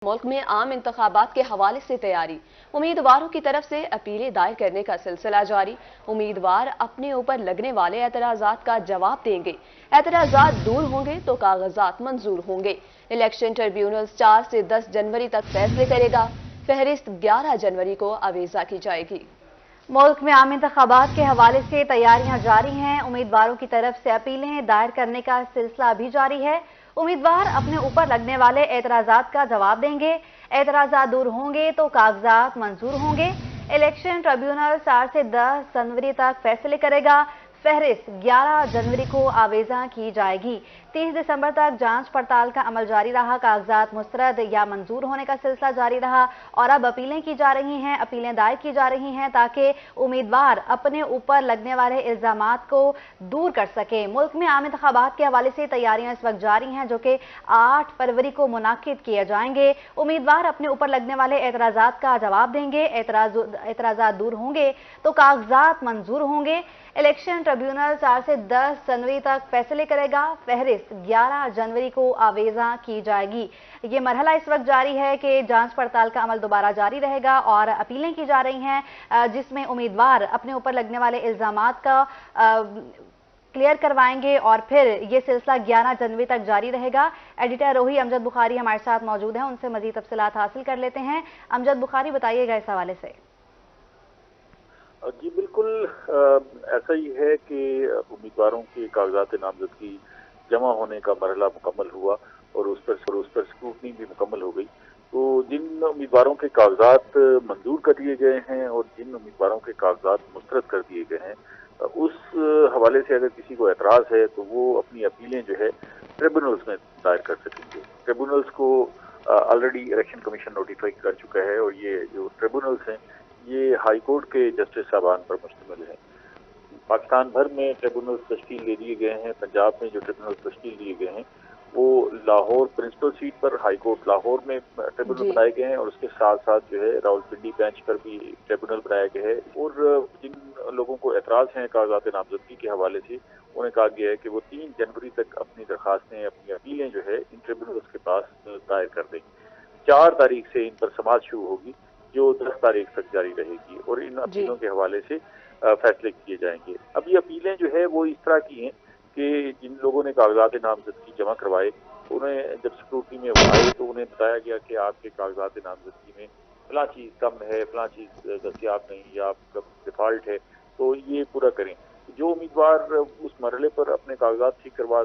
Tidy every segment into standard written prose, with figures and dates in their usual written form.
मुल्क में आम इंतखाबात के हवाले से तैयारी। उम्मीदवारों की तरफ से अपीलें दायर करने का सिलसिला जारी। उम्मीदवार अपने ऊपर लगने वाले एतराज़ात का जवाब देंगे। एतराज़ात दूर होंगे तो कागजात मंजूर होंगे। इलेक्शन ट्रिब्यूनल 4 से 10 जनवरी तक फैसले करेगा। फहरिस्त 11 जनवरी को अवेजा की जाएगी। मुल्क में आम इंतखाबात के हवाले से तैयारियां जारी हैं। उम्मीदवारों की तरफ से अपीलें दायर करने का सिलसिला भी जारी है। उम्मीदवार अपने ऊपर लगने वाले एतराज़ात का जवाब देंगे। एतराज़ात दूर होंगे तो कागजात मंजूर होंगे। इलेक्शन ट्रिब्यूनल 4 से 10 जनवरी तक फैसले करेगा। फहरिस्त 11 जनवरी को आवेजा की जाएगी। 30 दिसंबर तक जांच पड़ताल का अमल जारी रहा। कागजात मुस्तरद या मंजूर होने का सिलसिला जारी रहा और अब अपीलें की जा रही हैं, अपीलें दायर की जा रही हैं ताकि उम्मीदवार अपने ऊपर लगने वाले इल्जामात को दूर कर सके। मुल्क में आम इंतखाबात के हवाले से तैयारियां इस वक्त जारी हैं जो कि 8 फरवरी को मुनाकिद किए जाएंगे। उम्मीदवार अपने ऊपर लगने वाले एतराज़ात का जवाब देंगे। एतराज़ात दूर होंगे तो कागजात मंजूर होंगे। इलेक्शन ट्रिब्यूनल 4 से 10 जनवरी तक फैसले करेगा। फहरिस्त 11 जनवरी को आवेजा की जाएगी। ये मरहला इस वक्त जारी है कि जांच पड़ताल का अमल दोबारा जारी रहेगा और अपीलें की जा रही हैं जिसमें उम्मीदवार अपने ऊपर लगने वाले इल्जामात का क्लियर करवाएंगे और फिर ये सिलसिला 11 जनवरी तक जारी रहेगा। एडिटर रोही अमजद बुखारी हमारे साथ मौजूद हैं, उनसे मजीद तफसीलात हासिल कर लेते हैं। अमजद बुखारी, बताइएगा इस हवाले से। जी बिल्कुल, ऐसा ही है कि उम्मीदवारों के कागजात नामजदगी जमा होने का मरहला मुकम्मल हुआ और उस पर स्क्रूटनी भी मुकम्मल हो गई। तो जिन उम्मीदवारों के कागजात मंजूर कर दिए गए हैं और जिन उम्मीदवारों के कागजात मुस्तरद कर दिए गए हैं, उस हवाले से अगर किसी को एतराज़ है तो वो अपनी अपीलें जो है ट्रिब्यूनल्स में दायर कर सकेंगे। ट्रिब्यूनल्स को ऑलरेडी इलेक्शन कमीशन नोटिफाई कर चुका है और ये जो ट्रिब्यूनल्स हैं ये हाई कोर्ट के जस्टिस साहबान पर मुश्तमिल है। पाकिस्तान भर में ट्रिब्यूनल्स तश्कील दे दिए गए हैं। पंजाब में जो ट्रिब्यूनल्स तश्कील दिए गए हैं वो लाहौर प्रिंसिपल सीट पर हाई कोर्ट लाहौर में ट्रिब्यूनल बनाए गए हैं और उसके साथ साथ जो है रावलपिंडी बेंच पर भी ट्रिब्यूनल बनाया गया है। और जिन लोगों को एतराज़ हैं कागजात नामजदगी के हवाले से, उन्हें कहा गया है कि वो 3 जनवरी तक अपनी दरखास्तें, अपनी अपीलें जो है इन ट्रिब्यूनल्स के पास दायर कर देंगे। 4 तारीख से इन पर समाअत शुरू होगी जो 10 तारीख तक जारी रहेगी और इन अपीलों के हवाले से फैसले किए जाएंगे। अब ये अपीलें जो है वो इस तरह की हैं कि जिन लोगों ने कागजात नामजदगी जमा करवाए, उन्हें जब स्क्रूटनी में वो आए तो उन्हें बताया गया कि आपके कागजात नामजदगी में फलां चीज़ कम है, फलां चीज़ दस्तियाब नहीं या आपका डिफॉल्ट है, तो ये पूरा करें। जो उम्मीदवार उस मरहले पर अपने कागजात ठीक करवा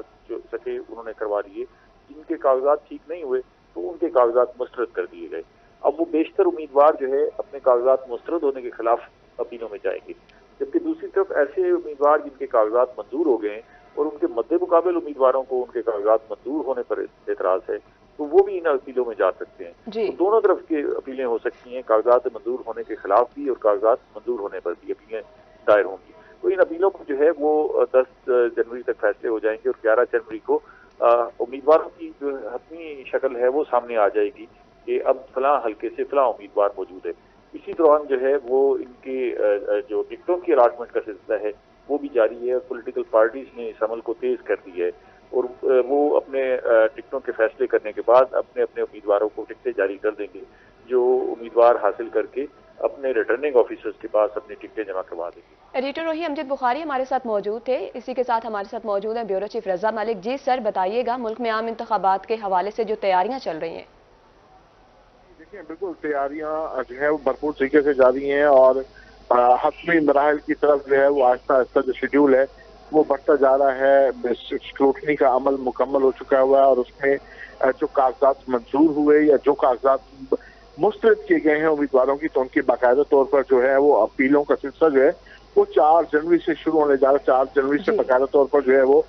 सके उन्होंने करवा दिए। जिनके कागजात ठीक नहीं हुए तो उनके कागजात मुस्तरद कर दिए गए। अब वो बेशतर उम्मीदवार जो है अपने कागजात मुस्तरद होने के खिलाफ अपीलों में जाएंगे, जबकि दूसरी तरफ ऐसे उम्मीदवार जिनके कागजात मंजूर हो गए हैं और उनके मद्दे मुकाबिल उम्मीदवारों को उनके कागजात मंजूर होने पर एतराज़ है तो वो भी इन अपीलों में जा सकते हैं। तो दोनों तरफ की अपीलें हो सकती हैं, कागजात मंजूर होने के खिलाफ भी और कागजात मंजूर होने पर भी अपीलें दायर होंगी। तो इन अपीलों पर जो है वो 10 जनवरी तक फैसले हो जाएंगे और 11 जनवरी को उम्मीदवारों की जो हतमी शक्ल है वो सामने आ जाएगी कि अब फलां हल्के से फलां उम्मीदवार मौजूद है। इसी दौरान जो है वो इनके जो टिकटों की अलाटमेंट का सिलसिला है वो भी जारी है। पॉलिटिकल पार्टीज ने इस अमल को तेज कर दिया है और वो अपने टिकटों के फैसले करने के बाद अपने अपने उम्मीदवारों को टिकटें जारी कर देंगे, जो उम्मीदवार हासिल करके अपने रिटर्निंग ऑफिसर्स के पास अपनी टिकटें जमा करवा देंगे। एडिटर रोही अमजद बुखारी हमारे साथ मौजूद थे। इसी के साथ हमारे साथ मौजूद है ब्यूरो चीफ रजा मलिक। जी सर, बताइएगा मुल्क में आम इंतखाबात के हवाले से जो तैयारियां चल रही हैं। देखिए, बिल्कुल तैयारियां जो है वो भरपूर तरीके से जारी हैं और हतमी मराहल की तरफ जो है वो आहिस्ता आहिस्ता जो शेड्यूल है वो बढ़ता जा रहा है। स्क्रूटनी का अमल मुकम्मल हो चुका हुआ है और उसमें जो कागजात मंजूर हुए या जो कागजात मुस्तरद किए गए हैं उम्मीदवारों की, तो उनकी बाकायदा तौर पर जो है वो अपीलों का सिलसिला जो है वो 4 जनवरी से शुरू होने जा रहा है। 4 जनवरी से बाकायदा तौर पर जो है वो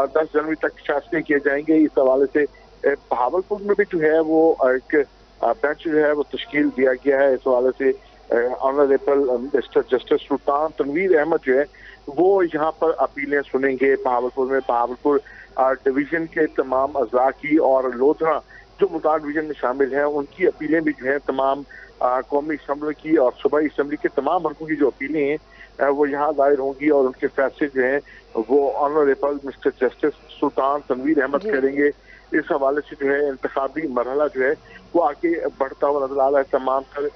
10 जनवरी तक फैसले किए जाएंगे। इस हवाले से बहावलपुर में भी जो है वो एक बेंच जो है वो तश्कील दिया गया है। इस हवाले से ऑनरेबल मिस्टर जस्टिस सुल्तान तनवीर अहमद जो है वो यहाँ पर अपीलें सुनेंगे। बहावलपुर डिवीजन के तमाम अज़ला की और लोधरा जो मुताल डिवीजन में शामिल हैं उनकी अपीलें भी जो है तमाम कौमी असम्बली की और सूबाई असम्बली के तमाम हल्कों की जो अपीलें हैं वो यहाँ दायर होंगी और उनके फैसले जो हैं वो ऑनरेबल मिस्टर जस्टिस सुल्तान तनवीर अहमद करेंगे। इस हवाले से जो है इंतखाबी मरहला जो है वो आगे बढ़ता हुआ नजर आ रहा है। तमाम तर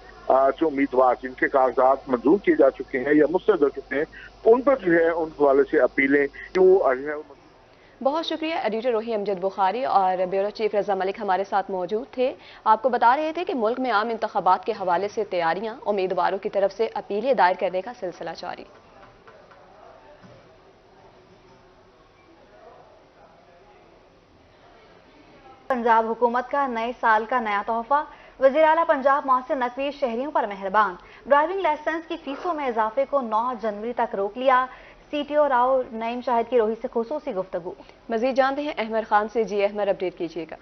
जो उम्मीदवार जिनके कागजात मंजूर किए जा चुके हैं या मुस्तरद हो चुके हैं, उन पर जो है उन हवाले से अपीलें क्यों। बहुत शुक्रिया एडिटर रोही अमजद बुखारी और ब्यूरो चीफ रजा मलिक हमारे साथ मौजूद थे। आपको बता रहे थे कि मुल्क में आम इंतखाबात के हवाले से तैयारियां, उम्मीदवारों की तरफ से अपीलें दायर करने का सिलसिला जारी। पंजाब हुकूमत का नए साल का नया तोहफा, वज़ीर आला पंजाब मोहसिन नकवी शहरियों पर मेहरबान, ड्राइविंग लाइसेंस की फीसों में इजाफे को 9 जनवरी तक रोक लिया। CTO राव नईम शाहिद की रोही से खुसूसी गुफ्तगू। मजीद जानते हैं अहमद खान से। जी अहमद, अपडेट कीजिएगा।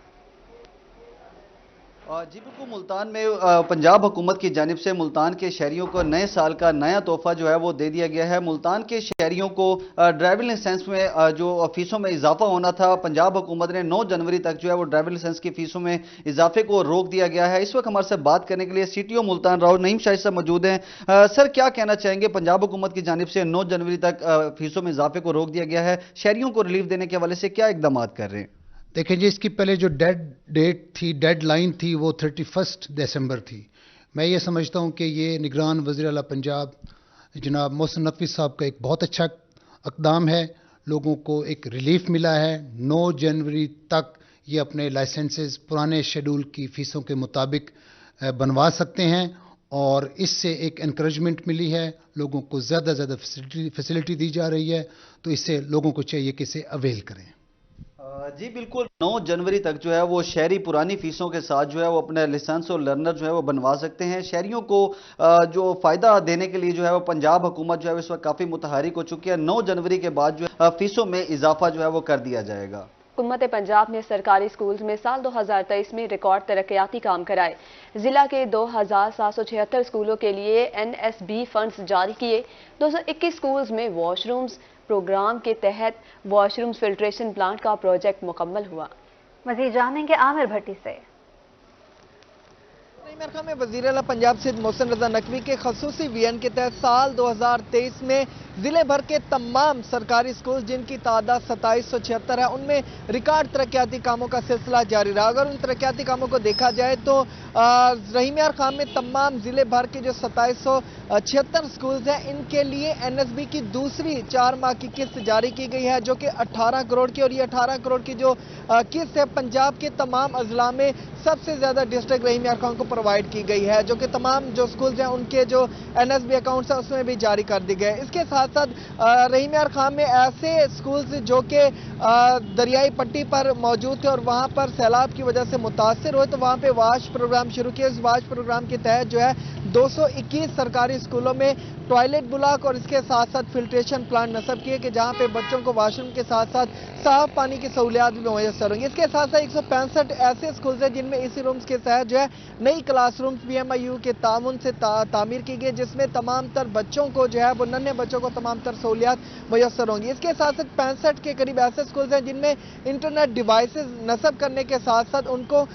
जी बिल्कुल, मुल्तान में पंजाब हुकूमत की जानिब से मुल्तान के शहरियों को नए साल का नया तोहफा जो है वो दे दिया गया है। मुल्तान के शहरियों को ड्राइविंग लाइसेंस में जो फीसों में इजाफा होना था, पंजाब हुकूमत ने 9 जनवरी तक जो है वो ड्राइविंग लाइसेंस की फीसों में इजाफे को रोक दिया गया है। इस वक्त हमारे से बात करने के लिए CTO मुल्तान राव नईम शाहिद साहब मौजूद हैं। सर, क्या कहना चाहेंगे? पंजाब हुकूमत की जानिब से 9 जनवरी तक फीसों में इजाफे को रोक दिया गया है, शहरियों को रिलीफ देने के हवाले से क्या इकदाम कर रहे हैं? देखिए जी, इसकी पहले जो डेड लाइन थी वो 31 दिसंबर थी। मैं ये समझता हूँ कि ये निगरान वज़ीर आला पंजाब जनाब मोहसिन नकवी साहब का एक बहुत अच्छा इक़दाम है। लोगों को एक रिलीफ मिला है। 9 जनवरी तक ये अपने लाइसेंसेस पुराने शेड्यूल की फ़ीसों के मुताबिक बनवा सकते हैं और इससे एक एनकरेजमेंट मिली है। लोगों को ज़्यादा से ज़्यादा फैसिलिटी दी जा रही है, तो इससे लोगों को चाहिए कि इसे अवेल करें। जी बिल्कुल, 9 जनवरी तक जो है वो शहरी पुरानी फीसों के साथ जो है वो अपने लाइसेंस और लर्नर जो है वो बनवा सकते हैं। शहरियों को जो फ़ायदा देने के लिए जो है वो पंजाब हुकूमत जो है इस वक्त काफ़ी मुतहरिक हो चुकी है। 9 जनवरी के बाद जो है फीसों में इजाफा जो है वो कर दिया जाएगा। हुकूमत पंजाब ने सरकारी स्कूल्स में साल 2023 में रिकॉर्ड तरक्याती काम कराए। जिला के 2776 स्कूलों के लिए NSB फंड्स जारी किए। 221 स्कूल्स में वॉशरूम्स प्रोग्राम के तहत वॉशरूम्स फिल्ट्रेशन प्लांट का प्रोजेक्ट मुकम्मल हुआ। मज़ीद जानेंगे आमिर भट्टी से। खां में वज़ीर आला पंजाब से मोहसिन रजा नकवी के खसूसी वीएन के तहत साल 2023 में जिले भर के तमाम सरकारी स्कूल जिनकी तादाद 2776 है, उनमें रिकॉर्ड तरक्याती कामों का सिलसिला जारी रहा। अगर उन तरक्याती कामों को देखा जाए तो रहीम यार खान में तमाम जिले भर के जो 2776 स्कूल्स हैं, इनके लिए NSB की दूसरी 4 माह की किस्त जारी की गई है, जो कि 18 करोड़ की, और ये 18 करोड़ की जो किस्त है पंजाब के तमाम अजला में सबसे ज्यादा डिस्ट्रिक्ट रहीम यार खान को प्रोवाइड की गई है, जो कि तमाम जो स्कूल्स हैं उनके जो NSB अकाउंट्स हैं उसमें भी जारी कर दी गए। इसके साथ साथ रहीम यार खान में ऐसे स्कूल्स जो कि दरियाई पट्टी पर मौजूद थे और वहां पर सैलाब की वजह से मुतासर हुए, तो वहां पे वाश प्रोग्राम शुरू किया। इस वाश प्रोग्राम के तहत जो है 221 सरकारी स्कूलों में टॉयलेट ब्लॉक और इसके साथ साथ फिल्ट्रेशन प्लांट नस्ब किए कि जहां पे बच्चों को वॉशरूम के साथ साथ साफ पानी की सहूलियात भी मुयसर होंगी। इसके साथ साथ 165 ऐसे स्कूल्स हैं जिनमें इसी रूम्स के तहत जो है नई क्लासरूम्स BMIU के ताउन से तामीर की गई, जिसमें तमाम तर बच्चों को जो है वो नन्हे बच्चों को तमाम तर सहूलियात मुयसर होंगी। इसके साथ साथ 65 के करीब ऐसे स्कूल्स हैं जिनमें इंटरनेट डिवाइसेस नस्ब करने के साथ साथ उनको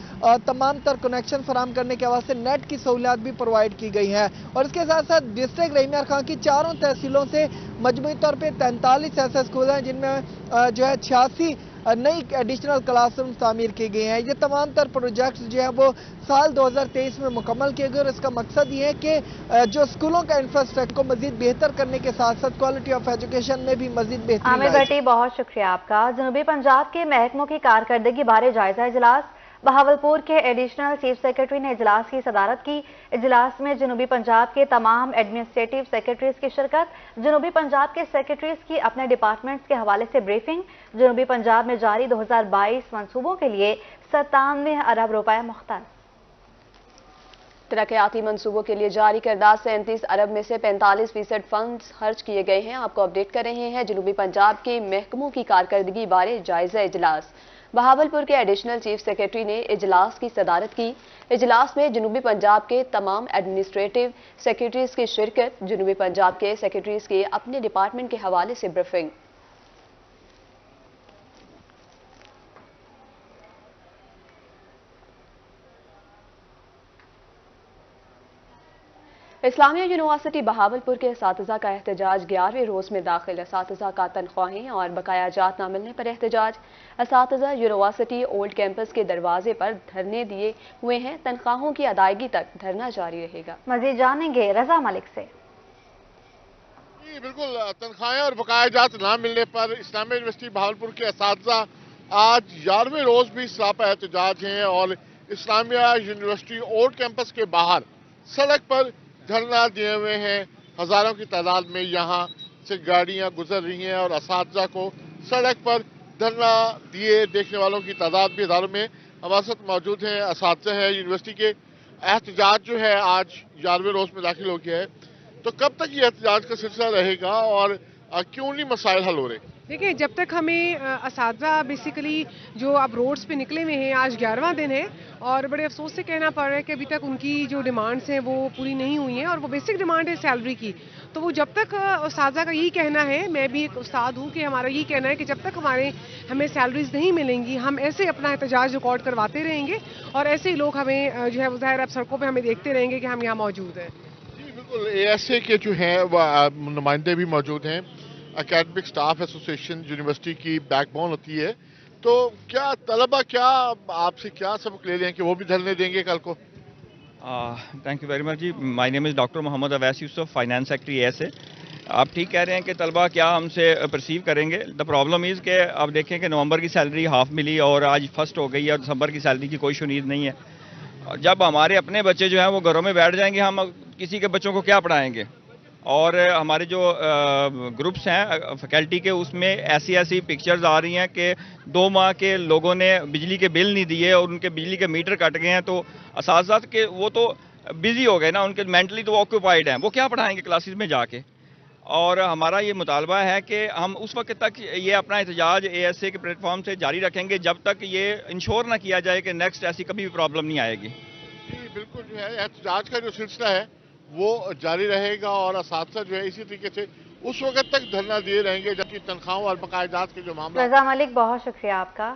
तमाम तर कनेक्शन फराम करने के वास्ते नेट की सहूलियात भी प्रोवाइड की गई है। और इसके साथ साथ डिस्ट्रिक्ट रहीम यार खान की चारों तहसीलों से मजमूई तौर पर 43 ऐसे स्कूल हैं जिनमें जो है 86 नई एडिशनल क्लासरूम तामीर की गई हैं। ये तमाम तर प्रोजेक्ट्स जो है वो साल 2023 में मुकम्मल किए गए और इसका मकसद ये है कि जो स्कूलों का इंफ्रास्ट्रक्चर को मजीद बेहतर करने के साथ साथ क्वालिटी ऑफ एजुकेशन में भी मजीद बेहतरी। आमिर भट्टी, बहुत शुक्रिया आपका। जनूबी पंजाब के महकमों की कारकर्दगी बारे जायजा इजलास, बहावलपुर के एडिशनल चीफ सेक्रेटरी ने इजलास की सदारत की। इजलास में जनूबी पंजाब के तमाम एडमिनिस्ट्रेटिव सेक्रेटरीज की शिरकत, जनूबी पंजाब के सेक्रेटरीज की अपने डिपार्टमेंट्स के हवाले से ब्रीफिंग, जनूबी पंजाब में जारी 2022 मंसूबों के लिए 97 अरब रुपए मुख्तर। तरक्याती मंसूबों के लिए जारी करदा 37 अरब में से 45% फंड्स खर्च किए गए हैं। आपको अपडेट कर रहे हैं जनूबी पंजाब के महकमों की कारकर्दगी बारे जायजा इजलास। बहावलपुर के एडिशनल चीफ सेक्रेटरी ने इजलास की सदारत की। इजलास में जनूबी पंजाब के तमाम एडमिनिस्ट्रेटिव सेक्रेटरीज की शिरकत, जनूबी पंजाब के सेक्रेटरीज के अपने डिपार्टमेंट के हवाले से ब्रीफिंग। اسلامیہ یونیورسٹی بہاولپور کے اساتذہ کا احتجاج 11ویں روز میں داخل۔ اساتذہ کا تنخواہیں اور بقایا جات نہ ملنے پر احتجاج۔ اساتذہ یونیورسٹی اولڈ کیمپس کے دروازے پر دھرنے دیے ہوئے ہیں۔ تنخواہوں کی ادائیگی تک دھرنا جاری رہے گا۔ مزید جانیں گے رضا ملک سے۔ جی بالکل، تنخواہیں اور بقایا جات نہ ملنے پر اسلامیہ یونیورسٹی بہاولپور کے اساتذہ آج 11ویں روز بھی سراپا احتجاج ہیں اور اسلامیہ یونیورسٹی اولڈ کیمپس کے باہر سڑک پر دھرنا دیے ہوئے ہیں۔ ہزاروں کی تعداد میں یہاں سے گاڑیاں گزر رہی ہیں اور اساتذہ کو سڑک پر دھرنا دیے دیکھنے والوں کی تعداد بھی ہزاروں میں ہمارے ساتھ موجود ہیں۔ اساتذہ ہیں یونیورسٹی کے، احتجاج جو ہے آج 11ویں روز میں داخل ہو گیا ہے، تو کب تک یہ احتجاج کا سلسلہ رہے گا اور کیوں نہیں مسائل حل ہو رہے؟ دیکھیں، جب تک ہمیں اساتذہ بیسیکلی جو اب روڈز پہ نکلے ہوئے ہیں، آج 11واں دن ہے اور بڑے افسوس سے کہنا پڑ رہا ہے کہ ابھی تک ان کی جو ڈیمانڈز ہیں وہ پوری نہیں ہوئی ہیں، اور وہ بیسک ڈیمانڈ ہے سیلری کی۔ تو وہ جب تک اساتذہ کا یہی کہنا ہے، میں بھی ایک استاد ہوں، کہ ہمارا یہی کہنا ہے کہ جب تک ہمیں سیلریز نہیں ملیں گی، ہم ایسے اپنا احتجاج ریکارڈ کرواتے رہیں گے اور ایسے ہی لوگ ہمیں جو ہے ظاہر اب سڑکوں پہ ہمیں دیکھتے رہیں گے کہ ہم یہاں موجود ہیں۔ جی بالکل، اے ایس اے کے جو ہیں وہ نمائندے بھی موجود ہیں۔ اکیڈمک سٹاف ایسوسیشن یونیورسٹی کی بیک بون ہوتی ہے، تو کیا طلبہ کیا آپ سے کیا سبق لے لیں کہ وہ بھی دھرنے دیں گے کل کو؟ تھینک یو ویری مچ جی، my name is doctor Muhammad Awais Yousuf, finance secretary A S A. آپ ٹھیک کہہ رہے ہیں کہ طلبہ کیا ہم سے پرسیو کریں گے۔ دا پرابلم از کہ آپ دیکھیں کہ نومبر کی سیلری ہاف ملی اور آج فرسٹ ہو گئی ہے اور دسمبر کی سیلری کی کوئی شنید نہیں ہے۔ جب ہمارے اپنے بچے جو ہیں وہ گھروں میں بیٹھ جائیں گے، ہم کسی کے بچوں کو کیا پڑھائیں گے؟ اور ہمارے جو گروپس ہیں فیکلٹی کے، اس میں ایسی پکچرز آ رہی ہیں کہ 2 ماہ کے لوگوں نے بجلی کے بل نہیں دیے اور ان کے بجلی کے میٹر کٹ گئے ہیں، تو اساتذہ کے وہ تو بزی ہو گئے نا، ان کے مینٹلی تو آکوپائڈ ہیں، وہ کیا پڑھائیں گے کلاسز میں جا کے؟ اور ہمارا یہ مطالبہ ہے کہ ہم اس وقت تک یہ اپنا احتجاج اے ایس اے کے پلیٹ فارم سے جاری رکھیں گے جب تک یہ انشور نہ کیا جائے کہ نیکسٹ ایسی کبھی بھی پرابلم نہیں آئے گی۔ جی بالکل، جو ہے احتجاج کا جو سلسلہ ہے وہ جاری رہے گا اور اساتذہ جو ہے اسی طریقے سے اس وقت تک دھرنا دیے رہیں گے جبکہ تنخواہوں اور بقایا جات کے جو معاملہ۔ رضا ملک، بہت شکریہ آپ کا۔